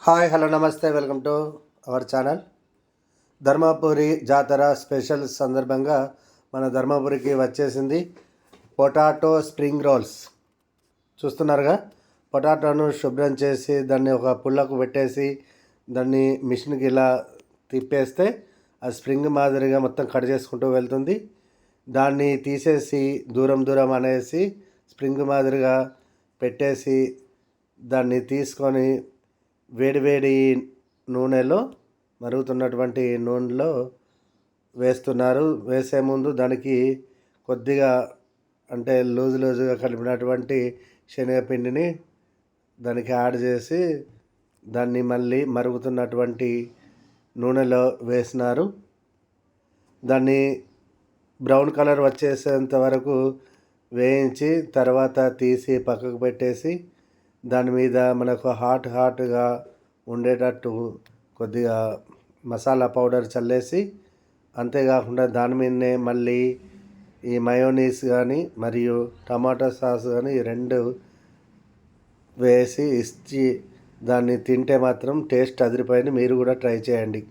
Hi hello నమస్తే welcome to our channel. Dharmapuri జాతర special సందర్భంగా మన ధర్మపురికి వచ్చేసింది పొటాటో స్ప్రింగ్ రోల్స్. చూస్తున్నారుగా, పొటాటోను శుభ్రం చేసి దాన్ని ఒక పుల్లకు పెట్టేసి దాన్ని మిషన్కి ఇలా తిప్పేస్తే ఆ స్ప్రింగ్ మాదిరిగా మొత్తం కట్ చేసుకుంటూ వెళ్తుంది. దాన్ని తీసేసి దూరం దూరం అనేసి స్ప్రింగ్ మాదిరిగా పెట్టేసి దాన్ని తీసుకొని వేడివేడి నూనెలో మరుగుతున్నటువంటి నూనెలో వేస్తున్నారు. వేసే ముందు దానికి కొద్దిగా అంటే లూజుగా కలిపినటువంటి శనగపిండిని దానికి యాడ్ చేసి దాన్ని మళ్ళీ మరుగుతున్నటువంటి నూనెలో వేసినారు. దాన్ని బ్రౌన్ కలర్ వచ్చేసేంత వరకు వేయించి తర్వాత తీసి పక్కకు పెట్టేసి దాని మీద మనకు హాట్గా ఉండేటట్టు కొద్దిగా మసాలా పౌడర్ చల్లేసి, అంతేకాకుండా దాని మీదనే మళ్ళీ ఈ మయోనీస్ కానీ మరియు టమాటా సాస్ కానీ ఈ రెండు వేసి ఇచ్చి దాన్ని తింటే మాత్రం టేస్ట్ అదిరిపోయింది. మీరు కూడా ట్రై చేయండి.